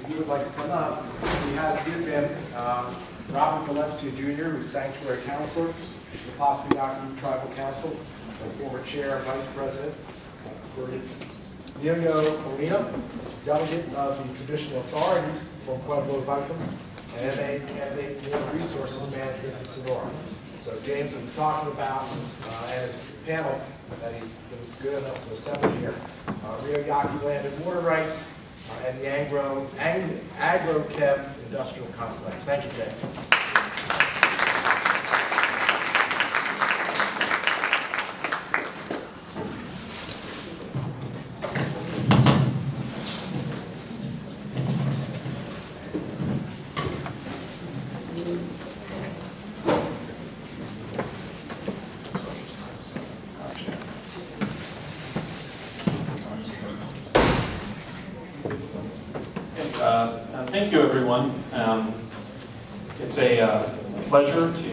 he would like to come up, he has with him Robert Valencia Jr., who's Sanctuary Counselor for the Pascua-Yaqui Tribal Council, and former Chair and Vice President. Emilio Molina, Delegate of the Traditional Authorities from Pueblo Viejo, and MA Candidate in Water Resources Management in Sonora. So James will be talking about, and his panel that he was good enough to assemble here, Rio Yaqui Land and Water Rights, and the Agro-Chem Industrial Complex. Thank you, James. Thank you, everyone. It's a pleasure to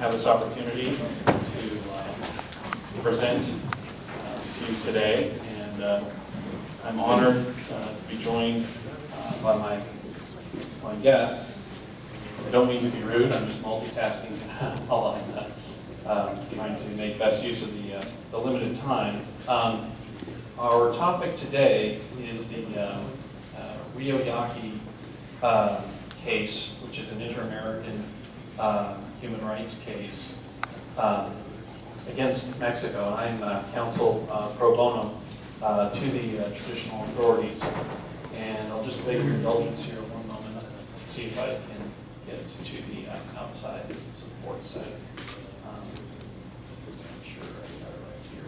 have this opportunity to present to you today, and I'm honored to be joined by my guests. I don't mean to be rude, I'm just multitasking while I'm trying to make best use of the limited time. Our topic today is the Rio Yaqui case, which is an Inter-American human rights case against Mexico. I'm counsel pro bono to the traditional authorities, and I'll just beg your indulgence here one moment to see if I can get to the outside support side. I'm sure I got it right here.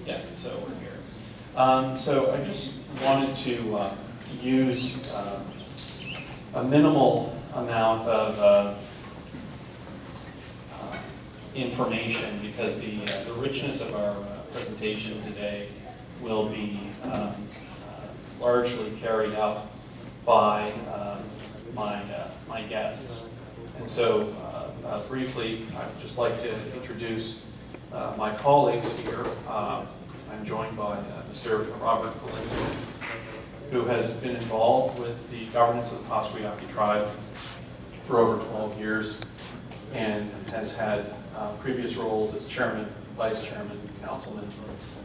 Yeah, so we're here. So I just wanted to use a minimal amount of information, because the richness of our presentation today will be largely carried out by my guests. And so briefly, I'd just like to introduce my colleagues here. I'm joined by Mr. Robert Valencia, who has been involved with the governance of the Pascua-Yaqui tribe for over 12 years and has had previous roles as chairman, vice chairman, councilman,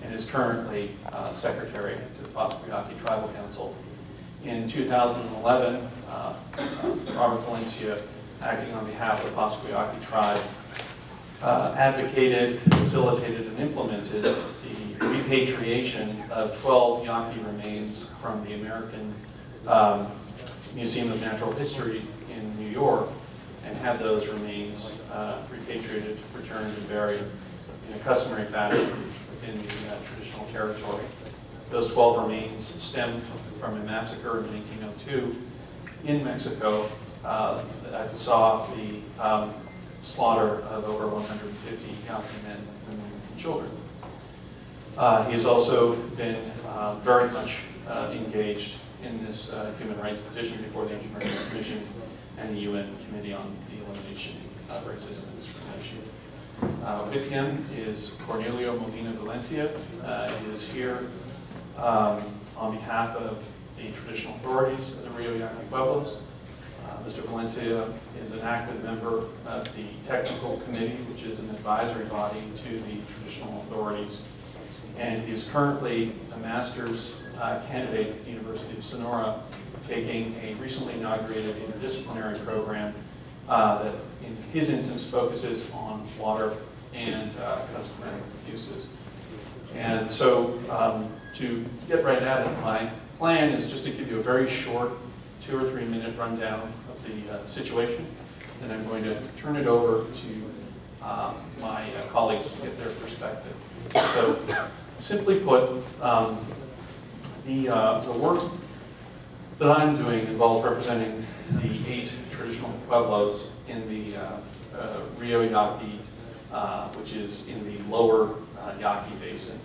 and is currently secretary to the Pascua-Yaqui Tribal Council. In 2011, Robert Valencia, acting on behalf of the Pascua-Yaqui tribe, advocated, facilitated, and implemented the repatriation of 12 Yaqui remains from the American Museum of Natural History in New York, and had those remains repatriated, returned, and buried in a customary fashion within the traditional territory. Those 12 remains stemmed from a massacre in 1902 in Mexico that saw the slaughter of over 150 Yaqui men, women, and children. He has also been very much engaged in this human rights petition before the Inter-American Commission and the UN Committee on the Elimination of Racism and Discrimination. With him is Cornelio Molina Valencia. He is here on behalf of the traditional authorities of the Rio Yaqui Pueblos. Mr. Valencia is an active member of the Technical Committee, which is an advisory body to the traditional authorities. And he is currently a master's candidate at the University of Sonora, taking a recently inaugurated interdisciplinary program that, in his instance, focuses on water and customary uses. And so, to get right at it, my plan is just to give you a very short 2 or 3 minute rundown of the situation. Then I'm going to turn it over to my colleagues to get their perspective. So, simply put, the work that I'm doing involves representing the 8 traditional pueblos in the Rio Yaqui, which is in the lower Yaqui Basin.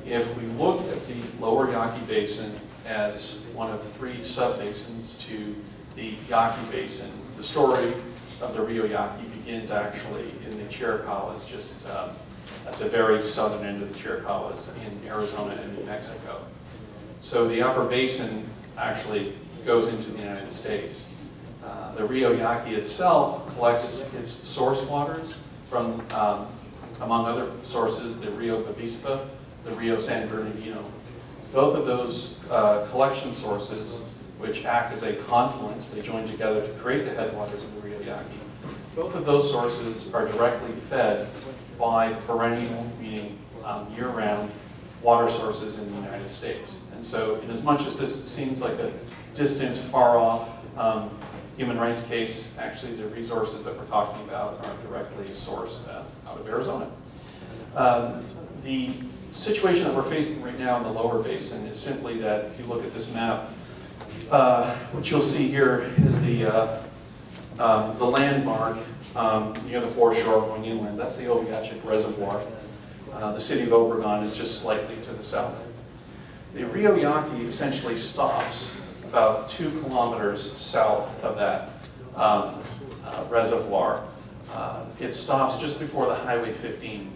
If we look at the lower Yaqui Basin as one of 3 sub-basins to the Yaqui Basin, the story of the Rio Yaqui begins actually in the Chiricahuas, just at the very southern end of the Chiricahuas in Arizona and New Mexico. So the upper basin actually goes into the United States. The Rio Yaqui itself collects its source waters from, among other sources, the Rio Bavispa, the Rio San Bernardino. Both of those collection sources, which act as a confluence, they join together to create the headwaters of the Rio Yaqui. Both of those sources are directly fed by perennial, meaning year-round, water sources in the United States. And so, in as much as this seems like a distant, far-off human rights case, actually the resources that we're talking about are directly sourced out of Arizona. The situation that we're facing right now in the lower basin is simply that if you look at this map, what you'll see here is the landmark near the foreshore going inland. That's the Oviachic Reservoir. The city of Obregon is just slightly to the south. The Rio Yaqui essentially stops about 2 kilometers south of that reservoir. It stops just before the Highway 15.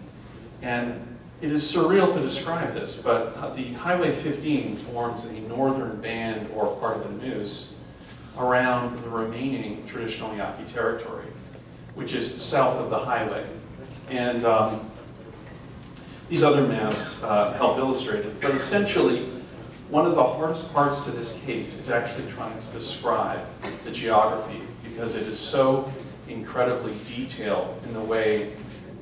And it is surreal to describe this, but the Highway 15 forms a northern band or part of the noose around the remaining traditional Yaqui territory, which is south of the highway. And these other maps help illustrate it. But essentially, one of the hardest parts to this case is actually trying to describe the geography, because it is so incredibly detailed in the way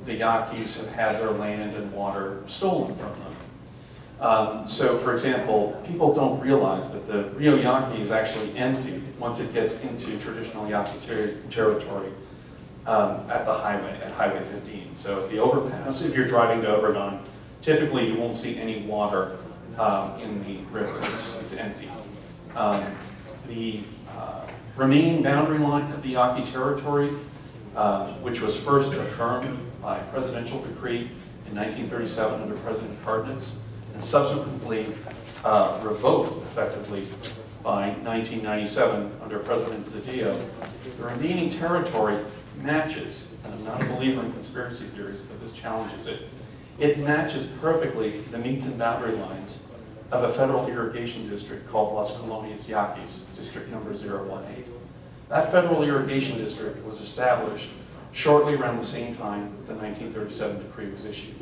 the Yaquis have had their land and water stolen from them. So, for example, people don't realize that the Rio Yaqui is actually empty once it gets into traditional Yaqui territory at the highway, at Highway 15. So at the overpass, if you're driving to Obregon, typically you won't see any water in the river. It's empty. The remaining boundary line of the Yaqui territory, which was first affirmed by presidential decree in 1937 under President Cardenas, and subsequently revoked effectively by 1997 under President Zedillo, the remaining territory matches, and I'm not a believer in conspiracy theories, but this challenges it, it matches perfectly the meets and boundary lines of a federal irrigation district called Las Colonias Yaquis, district number 018. That federal irrigation district was established shortly around the same time the 1937 decree was issued.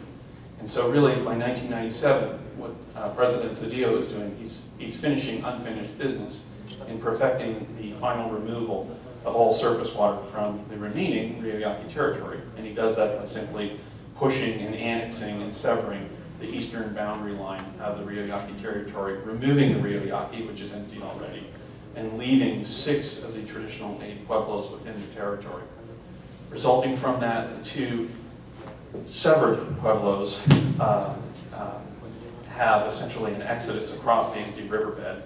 And so really, by 1997, what President Zedillo is doing, he's finishing unfinished business in perfecting the final removal of all surface water from the remaining Rio Yaqui territory. And he does that by simply pushing and annexing and severing the eastern boundary line of the Rio Yaqui territory, removing the Rio Yaqui, which is emptied already, and leaving 6 of the traditional 8 pueblos within the territory. Resulting from that, the 2 severed pueblos have essentially an exodus across the empty riverbed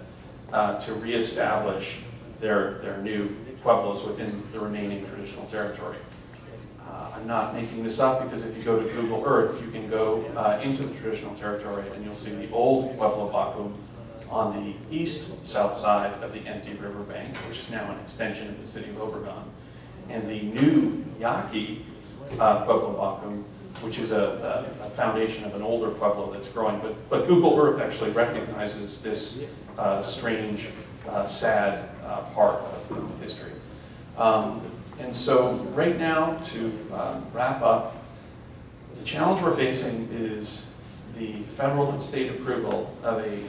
to reestablish their new pueblos within the remaining traditional territory. I'm not making this up, because if you go to Google Earth, you can go into the traditional territory and you'll see the old Pueblo Bacum on the east-south side of the empty riverbank, which is now an extension of the city of Obregon, and the new Yaqui Pueblo Bacum, which is a foundation of an older pueblo that's growing. But Google Earth actually recognizes this strange, sad part of history. And so right now, to wrap up, the challenge we're facing is the federal and state approval of a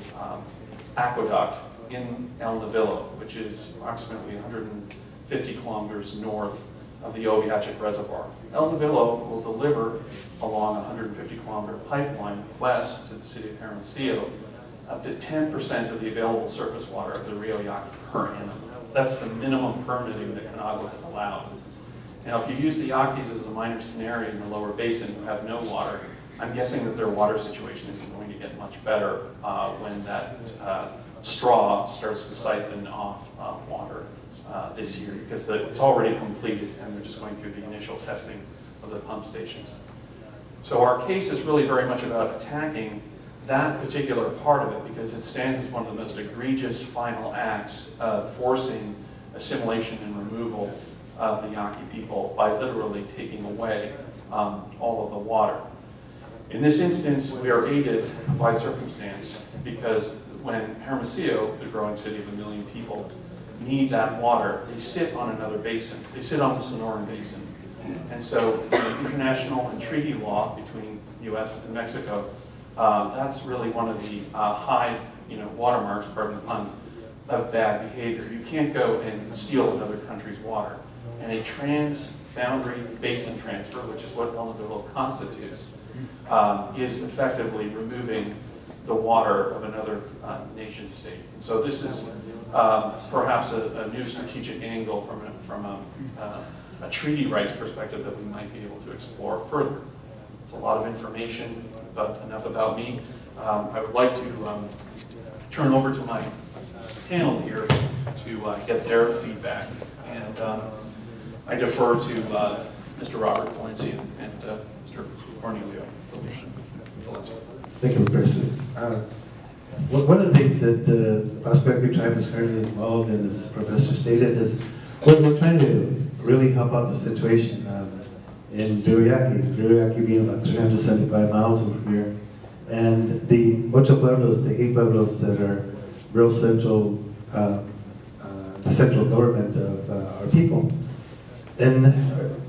aqueduct in El Novillo, which is approximately 150 kilometers north of the Oviachic Reservoir. El Novillo will deliver along a 150-kilometer pipeline west to the city of Hermosillo up to 10% of the available surface water of the Rio Yaqui per annum. That's the minimum permitting that CONAGUA has allowed. Now, if you use the Yaquis as the miner's canary in the lower basin who have no water, I'm guessing that their water situation isn't going to get much better when that straw starts to siphon off water this year, because it's already completed and they're just going through the initial testing of the pump stations. So our case is really very much about attacking that particular part of it, because it stands as one of the most egregious final acts of forcing assimilation and removal of the Yaqui people by literally taking away all of the water. In this instance, we are aided by circumstance, because when Hermosillo, the growing city of 1 million people, need that water, they sit on another basin. They sit on the Sonoran Basin. And so the international and treaty law between US and Mexico, that's really one of the high watermarks, pardon the pun, of bad behavior. You can't go and steal another country's water. And a trans-boundary basin transfer, which is what Valadolid constitutes, is effectively removing the water of another nation state. And so this is perhaps a new strategic angle from a treaty rights perspective that we might be able to explore further. It's a lot of information, but enough about me. I would like to turn over to my panel here to get their feedback. And I defer to Mr. Robert Valencia and Mr. Cornelio Valencia. Thank you, President. One of the things that the Paspahegh tribe is currently involved in, as Professor stated, is we're trying to really help out the situation in Duruyaqui being about 375 miles from here. And the Ocho Pueblos, the 8 Pueblos that are real central, the central government of our people. And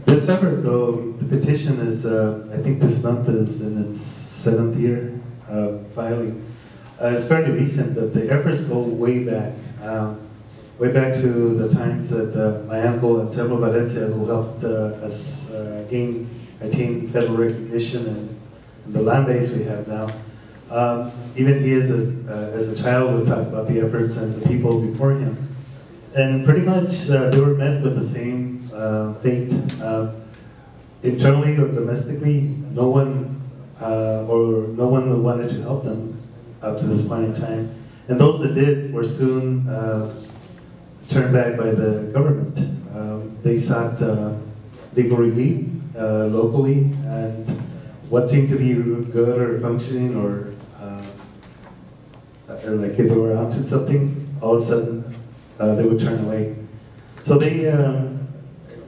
this effort, though, the petition is, I think this month is in its 7th year filing. It's fairly recent, but the efforts go way back to the times that my uncle and several Valencia, who helped us attain federal recognition and the land base we have now. Even he, as a child, would talk about the efforts and the people before him. And pretty much they were met with the same fate. Internally or domestically, no one wanted to help them up to this point in time. And those that did were soon turned back by the government. They sought legal relief locally, and what seemed to be good or functioning or like if they were onto something, all of a sudden they would turn away. So they,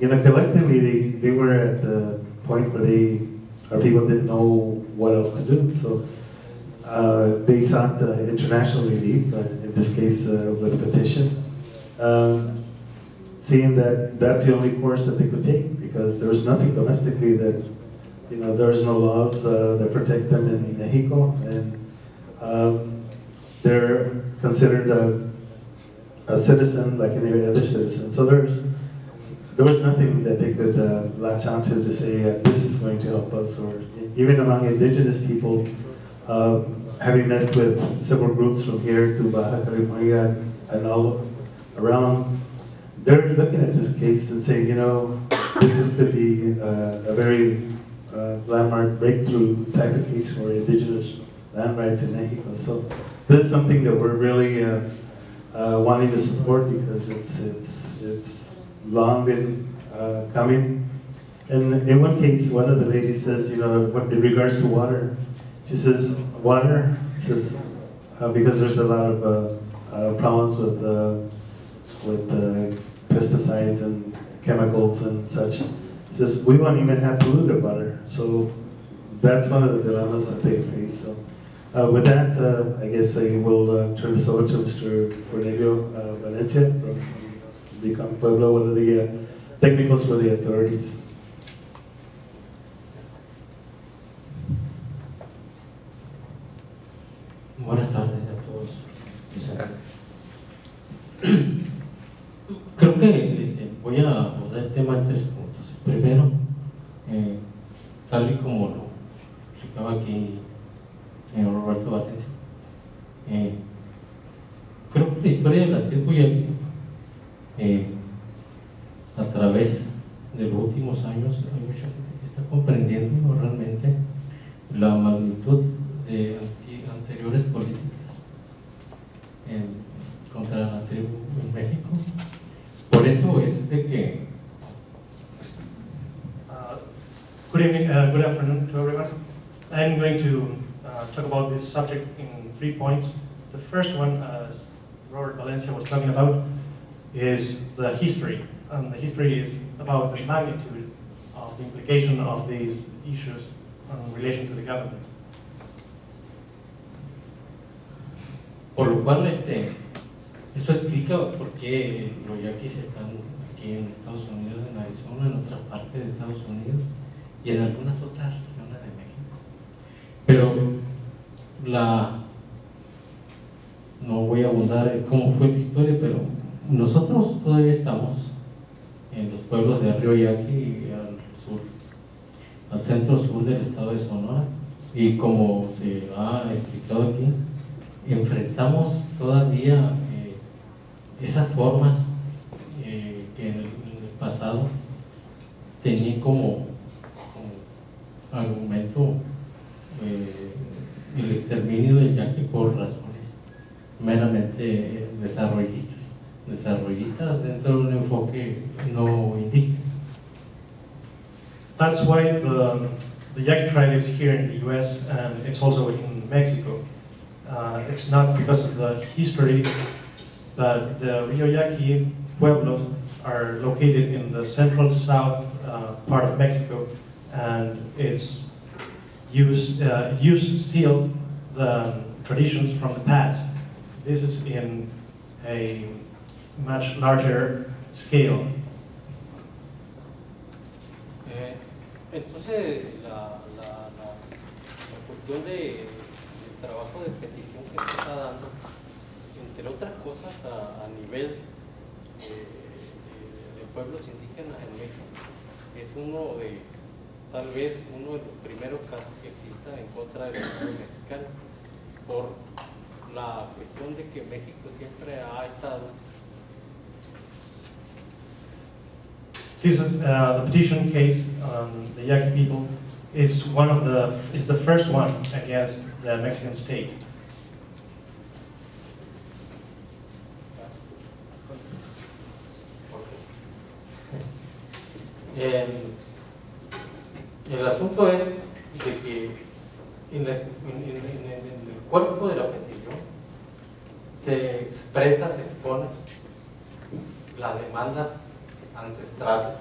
collectively they were at the point where our people didn't know what else to do. So they sought international relief, in this case with a petition, seeing that that's the only course that they could take, because there was nothing domestically that, there's no laws that protect them in Mexico, and they're considered a citizen like any other citizen. So there was nothing that they could latch onto to say this is going to help us, or even among indigenous people, having met with several groups from here to Baja California and all around, they're looking at this case and saying, this could be a very landmark breakthrough type of case for indigenous land rights in Mexico. So this is something that we're really wanting to support, because it's long been coming. And in one case, one of the ladies says, in regards to water, she says, water, says, because there's a lot of problems with pesticides and chemicals and such. She says, we won't even have polluted water. So that's one of the dilemmas that they face. So with that, I guess I will turn this over to Mr. Cornelio Valencia from Licon Pueblo, one of the technicals for the authorities. Buenas tardes a todos. Creo que voy a abordar el tema en 3 puntos. Primero, tal y como lo explicaba aquí Roberto Valencia, creo que la historia de la tribu Yaqui, a través de los últimos años hay mucha gente que está comprendiendo realmente la magnitud de anteriores políticas contra la tribu en México. Por eso es de que good evening, good afternoon to everyone. I'm going to talk about this subject in 3 points. The first one, as Robert Valencia was talking about, is the history. And the history is about the magnitude of the implication of these issues in relation to the government. por lo cual esto explica por qué los yaquis están aquí en Estados Unidos, en Arizona, en otras partes de Estados Unidos y en algunas otras regiones de México. Pero no voy a abundar en cómo fue la historia, pero nosotros todavía estamos en los pueblos de Río Yaqui y al sur, al centro sur del estado de Sonora, y como se ha explicado aquí, enfrentamos todavía esas formas que en el pasado tenían como argumento el exterminio del yaqui por razones meramente desarrollistas dentro de un enfoque no indígena. That's why the Yaqui tribe is here in the US and it's also in Mexico. It's not because of the history, but the Rio Yaqui pueblos are located in the central south part of Mexico, and it's use still the traditions from the past. This is in a much larger scale. Entonces, la cuestión del trabajo de petición que se está dando, entre otras cosas, a nivel de pueblos indígenas en México, es tal vez uno de los primeros casos que exista en contra del Estado mexicano, por la cuestión de que México siempre ha estado. This is the petition case on the Yaqui people is the first one against the Mexican state. El asunto es de que en el cuerpo de la petición se expresa, se expone las demandas ancestrales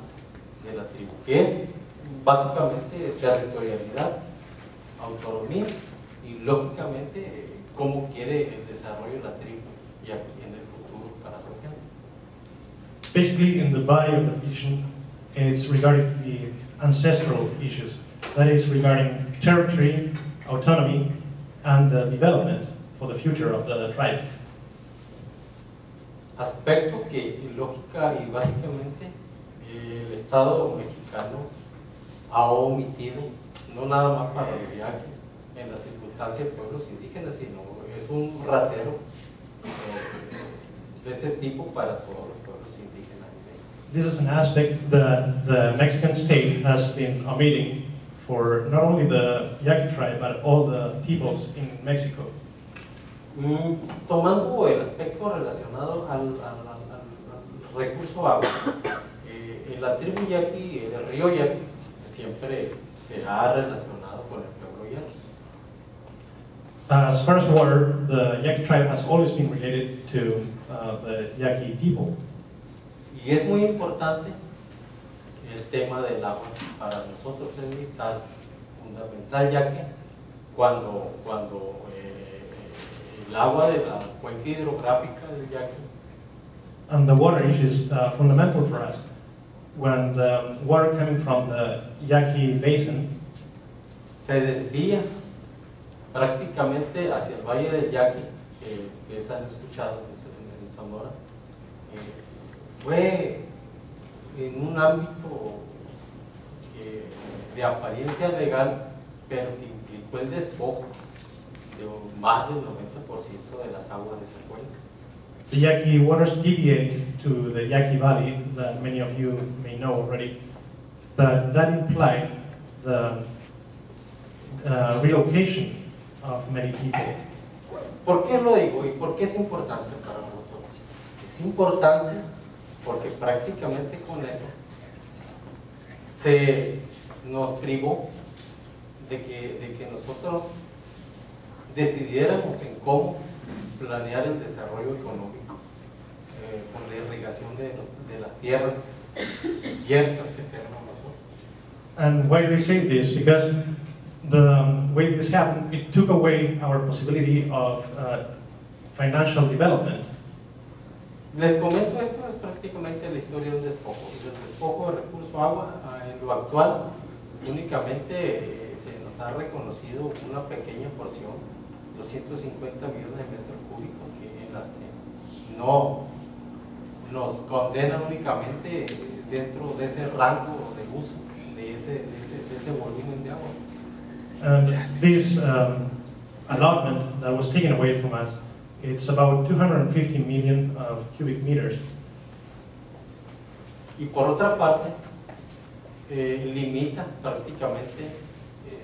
de la tribu, que es básicamente territorialidad, autonomía y lógicamente cómo quiere el desarrollo de la tribu y aquí en el futuro para su gente. Basically, in the body of the petition, it's regarding the ancestral issues. That is regarding territory, autonomy, and development for the future of the tribe. Aspecto que lógica y básicamente el Estado mexicano ha omitido, no nada más para los yaquis, en las circunstancias de pueblos indígenas, sino es un rasero de ese tipo para todos los pueblos indígenas. This is an aspect that the Mexican state has been omitting for not only the Yaqui tribe, but all the peoples in Mexico. Tomando el aspecto relacionado al recurso agua, en la tribu yaqui, el río Yaqui, siempre se ha relacionado con el pueblo yaqui. As far as water, the Yaqui tribe has always been related to the Yaqui people. Y es muy importante el tema del agua para nosotros, es vital, fundamental, ya que cuando el agua de la cuenca hidrográfica del Yaqui And the water issue is fundamental for us. When the water coming from the Yaqui basin se desvía prácticamente hacia el valle del Yaqui, que se han escuchado en Sonora, fue en un ámbito de apariencia legal, pero que implicó el despojo de más del 90% de las aguas de esa cuenca. the Yaqui waters deviate to the Yaqui Valley that many of you may know already, but that implied the relocation of many people. ¿Por qué lo digo y por qué es importante para nosotros? Es importante porque prácticamente con eso se nos privó de que nosotros decidiéramos en cómo planear el desarrollo económico con la irrigación de las tierras yertas que tenemos nosotros. And why do we say this? Because the way this happened, it took away our possibility of financial development. Les comento, esto es prácticamente la historia de un despojo. El despojo de recurso agua, en lo actual, únicamente se nos ha reconocido una pequeña porción, 250 millones de metros cúbicos, en las que no nos condenan únicamente dentro de ese rango de uso, de ese volumen de agua. And this allotment that was taken away from us, it's about 250 million cubic meters. Y por otra parte, limita prácticamente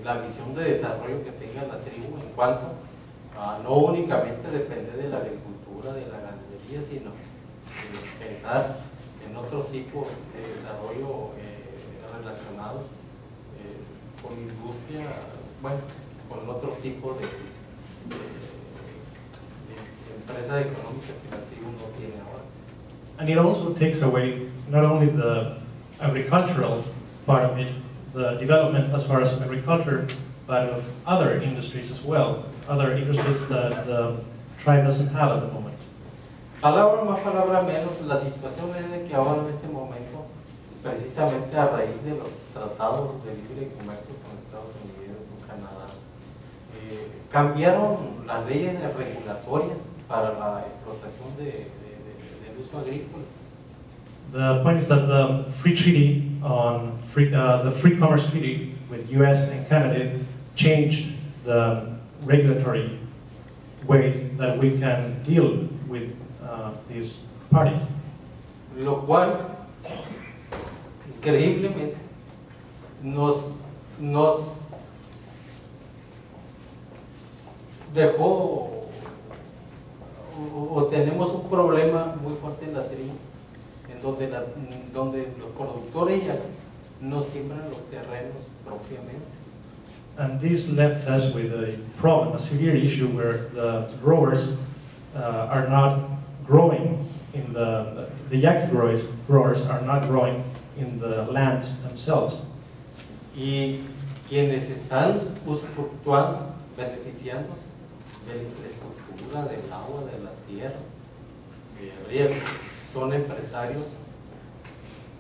la visión de desarrollo que tenga la tribu en cuanto a no únicamente depender de la agricultura, de la ganadería, sino pensar en otro tipo de desarrollo relacionados con industria, bueno, con otro tipo de empresas económicas que la tribu no tiene ahora. And it also takes away not only the agricultural part of it, the development as far as agriculture, but of other industries as well, other industries that the tribe doesn't have at the moment. Palabra más, palabra menos, la situación es de que ahora en este momento, precisamente a raíz de los tratados de libre comercio con Estados Unidos, con Canadá, cambiaron las leyes regulatorias para la explotación del uso agrícola. The point is that the free treaty on the free commerce treaty with U.S. and Canada changed the regulatory ways that we can deal with these parties. Lo cual, increíblemente, nos dejó o tenemos un problema muy fuerte en la tribu, en donde los productores yaquis no siembran los terrenos propiamente. And this left us with a problem, a severe issue where the growers are not growing in the yaqui growers are not growing in the lands themselves. Y quienes están usufructuando, beneficiándose de la infraestructura, del agua, de la tierra, de riego, son empresarios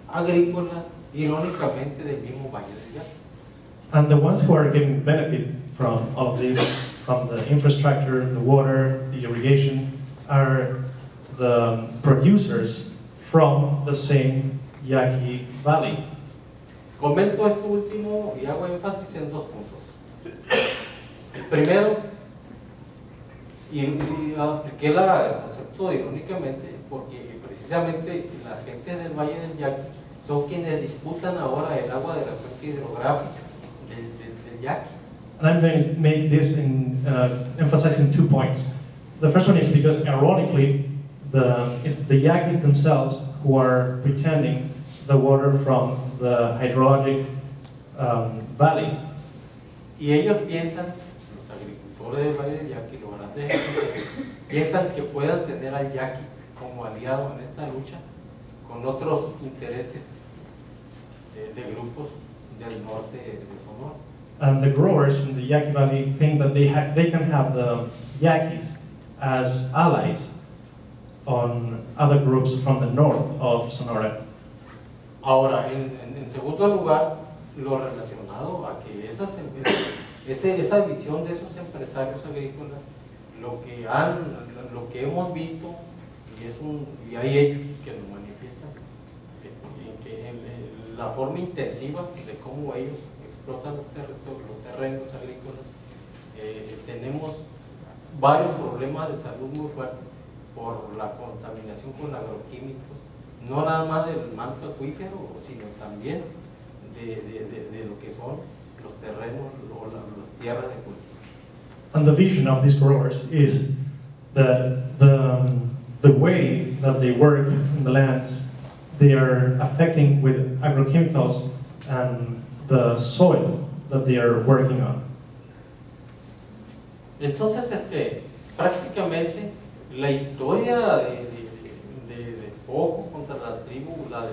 agrícolas, irónicamente del mismo Valle del Yaqui. And the ones who are getting benefit from all of this, from the infrastructure, the water, the irrigation, are the producers from the same Yaqui Valley. Comento esto último y hago énfasis en dos puntos. El primero, y apliqué el concepto irónicamente, porque precisamente la gente del Valle del Yaqui son quienes disputan ahora el agua de la cuenca hidrográfica del Yaqui. And I'm going to make this in emphasizing 2 points. The first one is because, ironically, it's the Yaquis themselves who are pretending the water from the hydrologic valley. Y ellos piensan, los agricultores del Valle del Yaqui, los grandes ejecutores, piensan que puedan tener al Yaqui como aliado en esta lucha con otros intereses de grupos del norte de Sonora. And the growers in the Yaqui Valley think that they can have the Yaquis as allies on other groups from the north of Sonora. Ahora, en segundo lugar, lo relacionado a que esa visión de esos empresarios agrícolas, lo que hemos visto, y hay hechos que lo manifiestan, en la forma intensiva de cómo ellos explotan los terrenos agrícolas, tenemos varios problemas de salud muy fuertes por la contaminación con agroquímicos, no nada más del manto acuífero, sino también de lo que son los terrenos o las tierras de cultivo. And the vision of these growers is that the way that they work in the lands, they are affecting with agrochemicals and the soil that they are working on. Entonces, prácticamente la historia de Pojo contra la tribu, la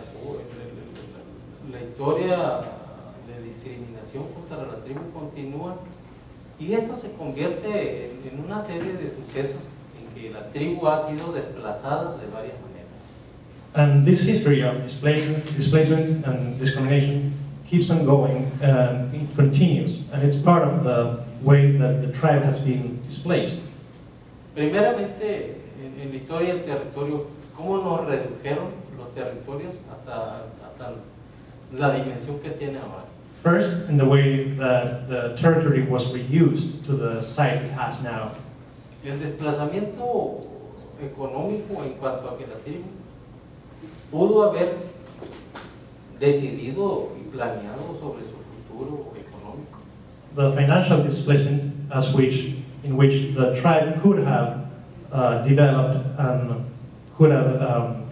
historia de discriminación contra la tribu continúa, y esto se convierte en una serie de sucesos en que la tribu ha sido desplazada de varias maneras. And this history of displacement and discrimination keeps on going and it continues, and it's part of the way that the tribe has been displaced. Primeramente, en la historia del territorio, ¿cómo nos redujeron los territorios hasta la dimensión que tiene ahora? First, in the way that the territory was reduced to the size it has now. El desplazamiento económico en cuanto a que la tribu pudo haber decidido y planeado sobre su futuro económico. The financial displacement in which the tribe could have developed and could have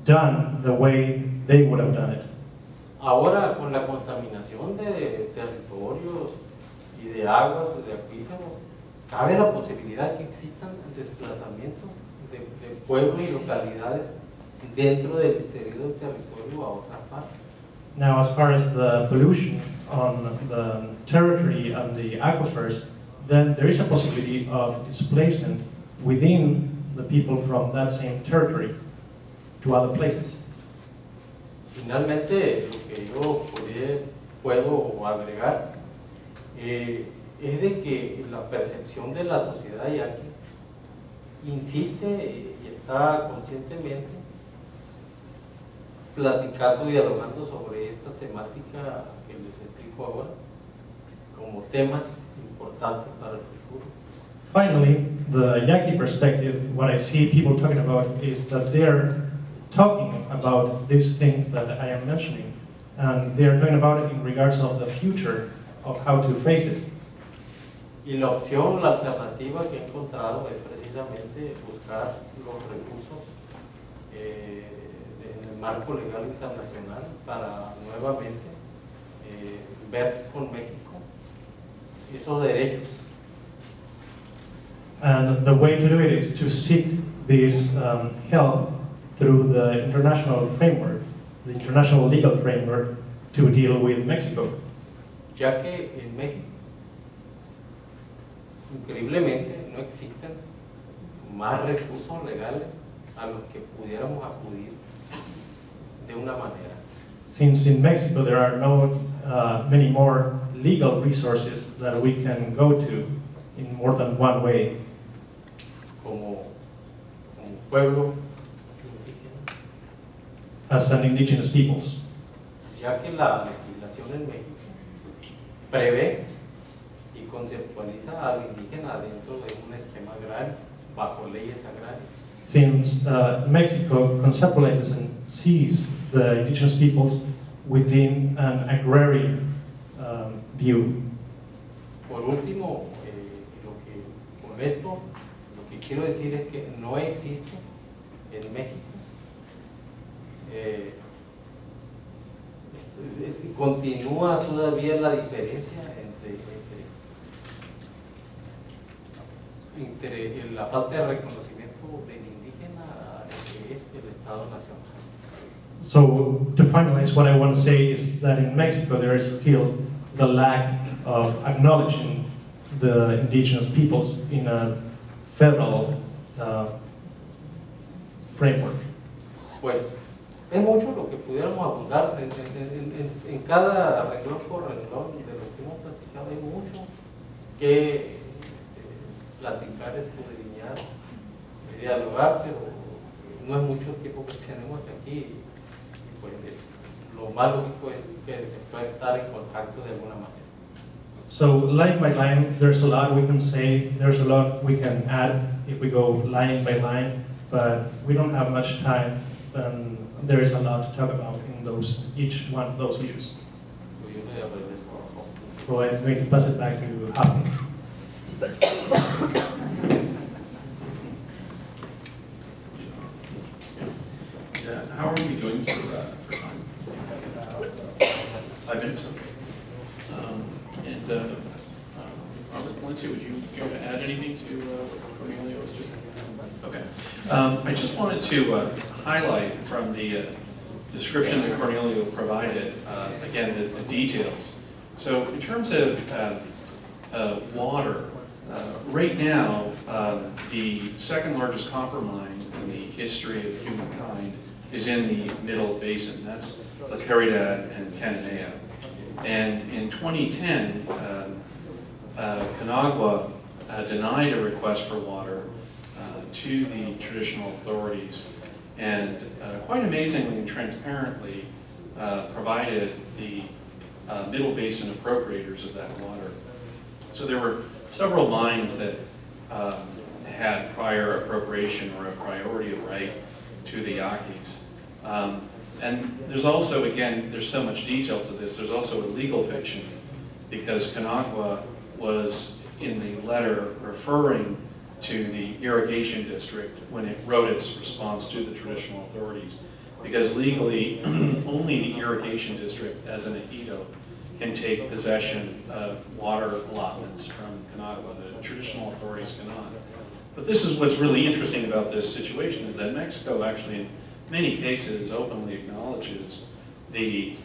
done the way they would have done it. Ahora, con la contaminación de territorios y de aguas y de acuíferos, cabe la posibilidad que existan desplazamientos de pueblos y localidades dentro del interior del territorio a otras partes. Now, as far as the pollution on the territory and the aquifers, then there is a possibility of displacement within the people from that same territory to other places. Finalmente, lo que yo puedo agregar es de que la percepción de la sociedad yaqui insiste y está conscientemente platicando, dialogando sobre esta temática que les explico ahora como temas importantes para el futuro. Finally, the Yaqui perspective, what I see people talking about is that they're talking about these things that I am mentioning, and they're talking about it in regards of the future of how to face it. Y la opción, la alternativa que he encontrado es precisamente buscar los recursos en el marco legal internacional para nuevamente ver con México esos derechos. And the way to do it is to seek this help through the international framework, the international legal framework to deal with Mexico. Ya que en México, increíblemente, no existen más recursos legales a los que pudiéramos acudir de una manera. Since in Mexico there are no many more legal resources that we can go to in more than one way. Como pueblo indígena, As an indigenous peoples, ya que la legislación en México prevé y conceptualiza al indígena dentro de un esquema agrario, bajo leyes agrarias. since Mexico conceptualizes and sees the indigenous peoples within an agrarian view. Por último, con esto, lo que quiero decir es que no existe en México, continúa todavía la diferencia entre la falta de reconocimiento del indígena a lo que es el Estado Nacional. So to finalize, what I want to say is that in Mexico there is still the lack of acknowledging the indigenous peoples in a federal framework. Pues es mucho lo que pudiéramos abundar en cada renglón por renglón de lo que hemos platicado. Hay mucho que platicar, escudriñar, dialogar, pero no es mucho el tiempo que tenemos aquí. Y pues lo más lógico es que se pueda estar en contacto de alguna manera. So line by line, there's a lot we can say, there's a lot we can add if we go line by line, but we don't have much time, and there is a lot to talk about in each one of those issues. So I'm going to pass it back to Hafni. How are we doing for time? 5 minutes, okay. Robert Valencia, would you care to add anything to what Cornelio was just? Okay. I just wanted to highlight from the description that Cornelio provided, again, the details. So in terms of water, right now, the second largest copper mine in the history of humankind is in the Middle Basin. That's La Caridad and Cananea. And in 2010, Conagua denied a request for water to the traditional authorities, and quite amazingly and transparently provided the Middle Basin appropriators of that water. So there were several mines that had prior appropriation or a priority of right to the Yaquis. And there's also, again, there's so much detail to this, there's also a legal fiction, because Conagua was in the letter referring to the irrigation district when it wrote its response to the traditional authorities. Because legally, only the irrigation district as an ejido can take possession of water allotments from Conagua. The traditional authorities cannot. But this is what's really interesting about this situation, is that Mexico actually in many cases openly acknowledges the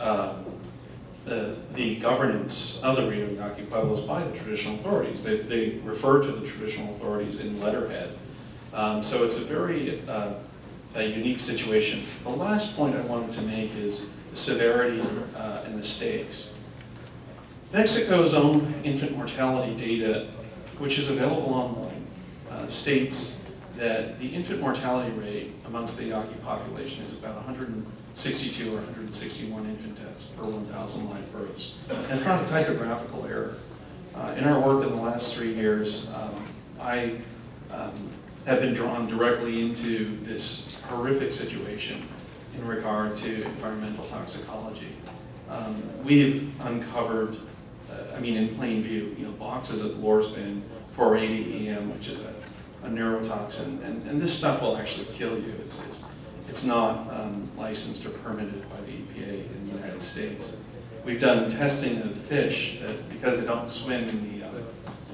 governance of the Rio Yaqui Pueblos by the traditional authorities. They refer to the traditional authorities in letterhead. So it's a very a unique situation. The last point I wanted to make is the severity and the stakes. Mexico's own infant mortality data, which is available online, states that the infant mortality rate amongst the Yaqui population is about 162 or 161 infant deaths per 1,000 live births. And it's not a typographical error. In our work in the last 3 years, I have been drawn directly into this horrific situation in regard to environmental toxicology. We've uncovered, in plain view, boxes of Lorsban 480 which is a neurotoxin, and this stuff will actually kill you. It's not licensed or permitted by the EPA in the United States. We've done testing of fish that, because they don't swim in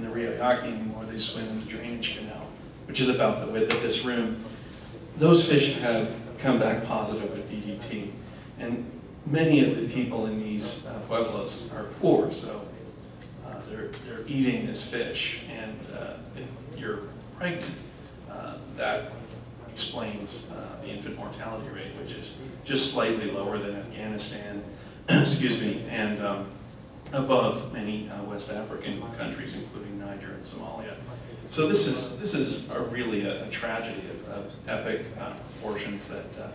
the Rio Yaqui anymore, they swim in the drainage canal, which is about the width of this room. Those fish have come back positive with DDT, and many of the people in these pueblos are poor, so they're eating this fish, and if you're pregnant, that explains the infant mortality rate, which is just slightly lower than Afghanistan, excuse me, and above many West African countries, including Niger and Somalia. So this is really a tragedy of epic proportions that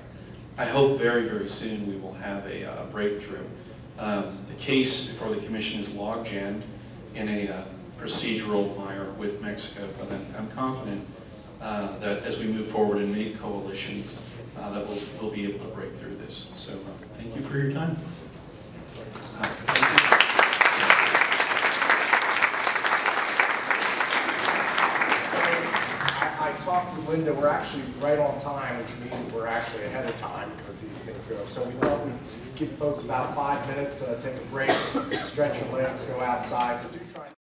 I hope very, very soon we will have a breakthrough. The case before the commission is log jammed in a procedural mire with Mexico, but I'm confident that as we move forward and make coalitions, that we'll be able to break through this. So thank you for your time. I talked with Linda, we're actually right on time, which means we're actually ahead of time because these things go. So we thought we'd give folks about 5 minutes, take a break, stretch your legs, go outside.